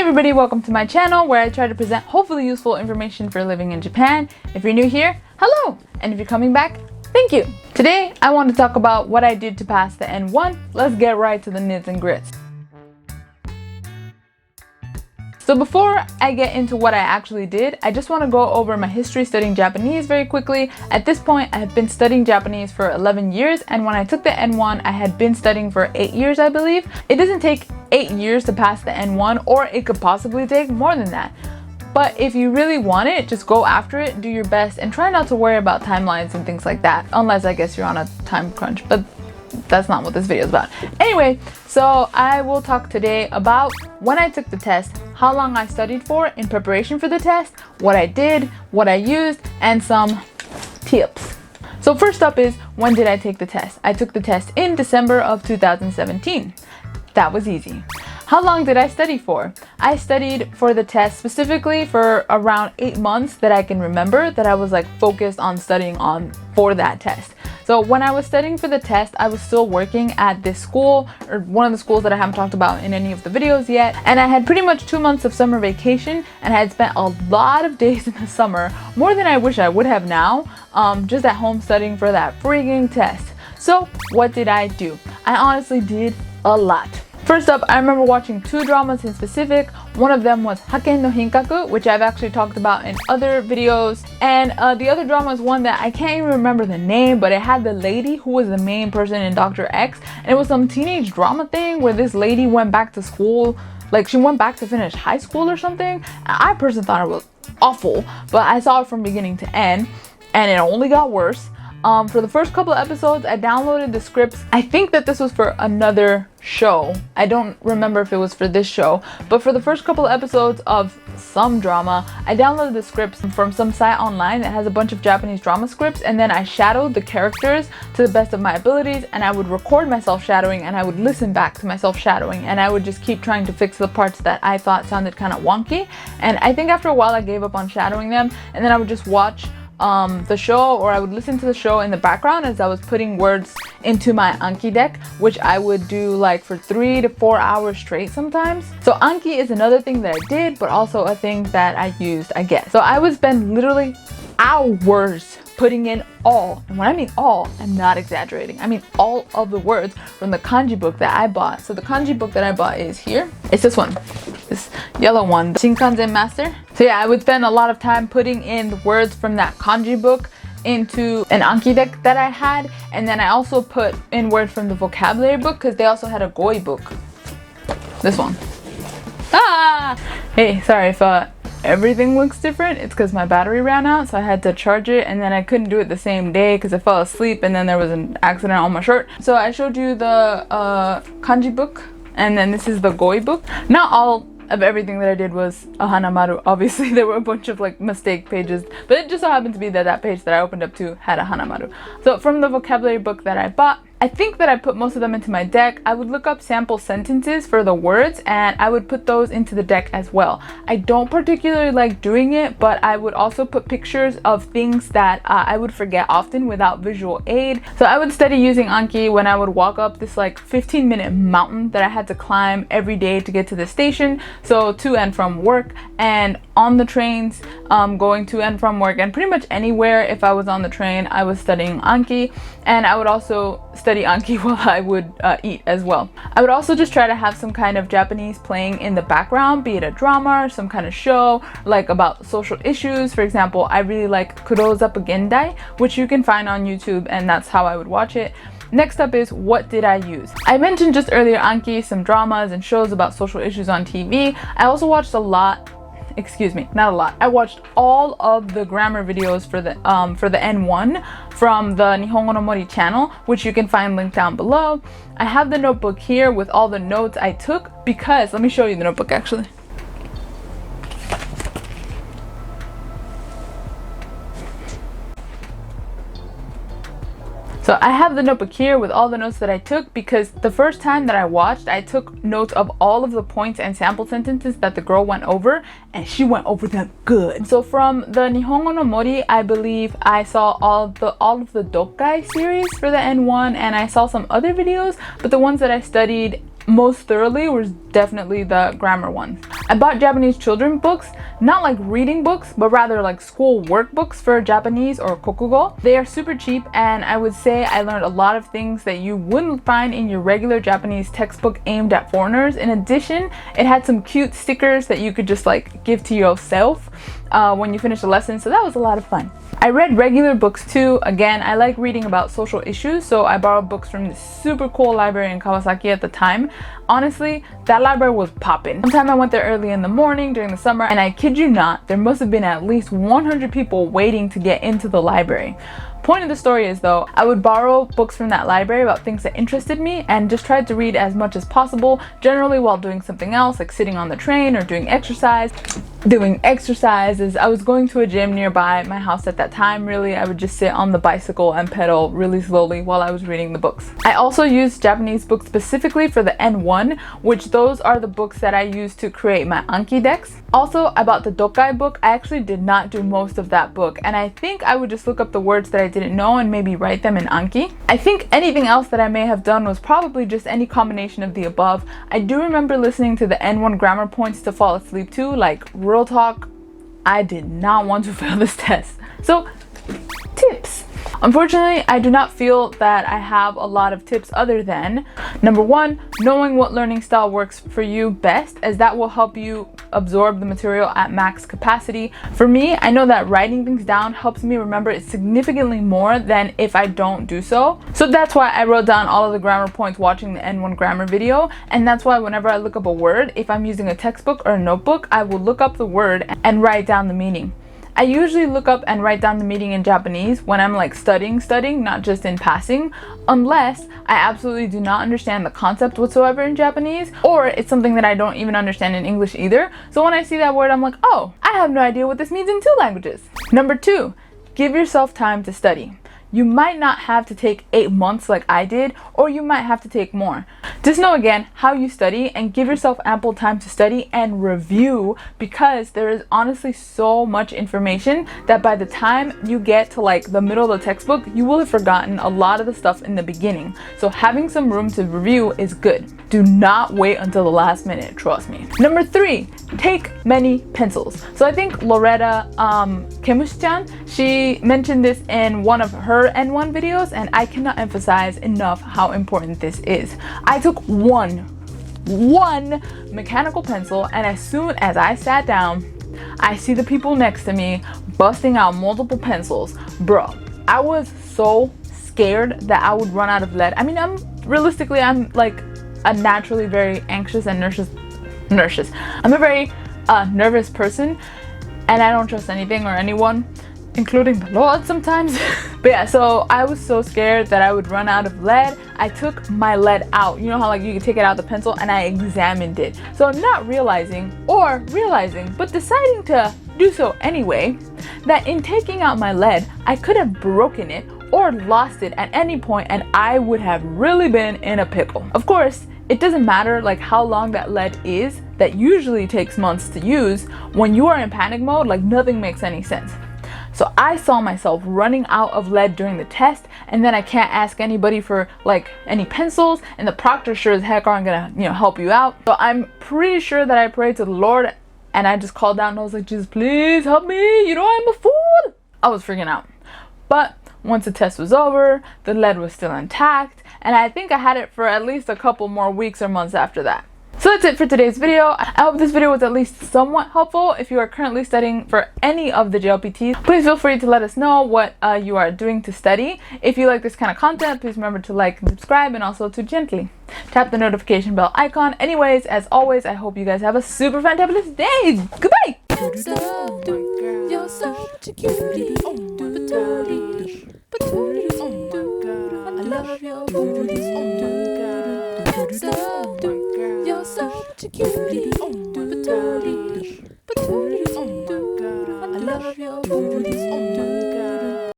everybody, welcome to my channel where I try to present hopefully useful information for living in Japan. If you're new here, hello! And if you're coming back, thank you! Today, I want to talk about what I did to pass the N1. Let's get right to the nits and grits. So before I get into what I actually did, I just want to go over my history studying Japanese very quickly. At this point, I have been studying Japanese for 11 years, and when I took the N1, I had been studying for 8 years, I believe. It doesn't take 8 years to pass the N1, or it could possibly take more than that. But if you really want it, just go after it, do your best, and try not to worry about timelines and things like that, unless I guess you're on a time crunch, but that's not what this video is about. Anyway, so I will talk today about when I took the test, how long I studied for in preparation for the test, what I did, what I used, and some tips. So first up is, when did I take the test? I took the test in December of 2017. That was easy. How long did I study for? I studied for the test specifically for around 8 months that I can remember, that I was like focused on studying on for that test. So when I was studying for the test, I was still working at this school, or one of the schools that I haven't talked about in any of the videos yet. And I had pretty much 2 months of summer vacation, and I had spent a lot of days in the summer, more than I wish I would have now, just at home studying for that freaking test. So what did I do? I honestly did a lot. First up, I remember watching 2 dramas in specific. One of them was Haken no Hinkaku, which I've actually talked about in other videos. And the other drama is one that I can't even remember the name, but it had the lady who was the main person in Dr. X. And it was some teenage drama thing where this lady went back to school. Like, she went back to finish high school or something. I personally thought it was awful, but I saw it from beginning to end, and it only got worse. For the first couple of episodes, I downloaded the scripts. I think that this was for another show. I don't remember if it was for this show, but for the first couple of episodes of some drama, I downloaded the scripts from some site online that has a bunch of Japanese drama scripts, and then I shadowed the characters to the best of my abilities, and I would record myself shadowing, and I would listen back to myself shadowing, and I would just keep trying to fix the parts that I thought sounded kind of wonky. And I think after a while I gave up on shadowing them, and then I would just watch the show, or I would listen to the show in the background as I was putting words into my Anki deck, which I would do like for 3 to 4 hours straight sometimes. So Anki is another thing that I did, but also a thing that I used, I guess. So I would spend literally hours putting in all, and when I mean all, I'm not exaggerating, I mean all of the words from the kanji book that I bought. So the kanji book that I bought is here. It's this one, this yellow one, the Shinkansen Master. So yeah, I would spend a lot of time putting in the words from that kanji book into an Anki deck that I had, and then I also put in words from the vocabulary book, because they also had a Goi book. This one. Hey, sorry if everything looks different. It's because my battery ran out, so I had to charge it, and then I couldn't do it the same day because I fell asleep, and then there was an accident on my shirt. So I showed you the kanji book, and then this is the Goi book. Not all of everything that I did was a hanamaru. Obviously there were a bunch of like mistake pages, but it just so happened to be that that page that I opened up to had a hanamaru. So from the vocabulary book that I bought, I think that I put most of them into my deck. I would look up sample sentences for the words, and I would put those into the deck as well. I don't particularly like doing it, but I would also put pictures of things that I would forget often without visual aid. So I would study using Anki when I would walk up this like 15-minute mountain that I had to climb every day to get to the station. So to and from work, and on the trains, going to and from work, and pretty much anywhere if I was on the train, I was studying Anki. And I would also study Anki while I would eat as well. I would also just try to have some kind of Japanese playing in the background, be it a drama or some kind of show like about social issues. For example, I really like Kurosawa Gendai, which you can find on YouTube, and that's how I would watch it. Next up is, what did I use? I mentioned just earlier Anki, some dramas and shows about social issues on TV. I also watched a lot, excuse me, not a lot. I watched all of the grammar videos for the N1 from the Nihongo no Mori channel, which you can find linked down below. I have the notebook here with all the notes I took, because, let me show you the notebook actually. So I have the notebook here with all the notes that I took, because the first time that I watched, I took notes of all of the points and sample sentences that the girl went over, and she went over them good. So from the Nihongo no Mori, I believe I saw all of the Dokkai series for the N1, and I saw some other videos, but the ones that I studied most thoroughly was definitely the grammar ones. I bought Japanese children books, not like reading books, but rather like school workbooks for Japanese or kokugo. They are super cheap, and I would say I learned a lot of things that you wouldn't find in your regular Japanese textbook aimed at foreigners. In addition, it had some cute stickers that you could just like give to yourself when you finish the lesson, so that was a lot of fun. I read regular books too. Again, I like reading about social issues, so I borrowed books from this super cool library in Kawasaki at the time. Honestly, that library was popping. One time I went there early in the morning during the summer, and I kid you not, there must have been at least 100 people waiting to get into the library. Point of the story is though, I would borrow books from that library about things that interested me and just tried to read as much as possible, generally while doing something else, like sitting on the train or doing exercises. I was going to a gym nearby my house at that time. Really, I would just sit on the bicycle and pedal really slowly while I was reading the books. I also used Japanese books specifically for the N1, which those are the books that I used to create my Anki decks. Also, about the Dokai book, I actually did not do most of that book, and I think I would just look up the words that I didn't know and maybe write them in Anki. I think anything else that I may have done was probably just any combination of the above. I do remember listening to the N1 grammar points to fall asleep to. Like, real talk, I did not want to fail this test. So, tips. Unfortunately, I do not feel that I have a lot of tips other than number one, knowing what learning style works for you best, as that will help you absorb the material at max capacity. For me, I know that writing things down helps me remember it significantly more than if I don't do so. So that's why I wrote down all of the grammar points watching the N1 grammar video, and that's why whenever I look up a word, if I'm using a textbook or a notebook, I will look up the word and write down the meaning. I usually look up and write down the meaning in Japanese when I'm like studying, not just in passing, unless I absolutely do not understand the concept whatsoever in Japanese, or it's something that I don't even understand in English either. So when I see that word, I'm like, oh, I have no idea what this means in two languages. Number two, give yourself time to study. You might not have to take 8 months like I did, or you might have to take more. Just know again how you study and give yourself ample time to study and review, because there is honestly so much information that by the time you get to like the middle of the textbook, you will have forgotten a lot of the stuff in the beginning. So having some room to review is good. Do not wait until the last minute, trust me. Number three, take many pencils. So I think Loretta Kemushi-chan, she mentioned this in one of her N1 videos, and I cannot emphasize enough how important this is. I took one mechanical pencil, and as soon as I sat down, I see the people next to me busting out multiple pencils. Bro, I was so scared that I would run out of lead. I mean, I'm like a naturally very anxious and nervous. I'm a very nervous person, and I don't trust anything or anyone, including the Lord sometimes. But yeah, so I was so scared that I would run out of lead. I took my lead out. You know how like you can take it out of the pencil, and I examined it. So not realizing, but deciding to do so anyway, that in taking out my lead, I could have broken it or lost it at any point, and I would have really been in a pickle. Of course, it doesn't matter like how long that lead is, that usually takes months to use. When you are in panic mode, like nothing makes any sense. So I saw myself running out of lead during the test, and then I can't ask anybody for like any pencils, and the proctor sure as heck aren't gonna, help you out. So I'm pretty sure that I prayed to the Lord, and I just called out and I was like, Jesus, please help me, I'm a fool. I was freaking out. But once the test was over, the lead was still intact, and I think I had it for at least a couple more weeks or months after that. So that's it for today's video. I hope this video was at least somewhat helpful. If you are currently studying for any of the JLPTs, please feel free to let us know what you are doing to study. If you like this kind of content, please remember to like and subscribe, and also to gently tap the notification bell icon. Anyways, as always, I hope you guys have a super fantabulous day. Goodbye! You're such a cutie. I love your booty. You're such a cutie. I love your booty.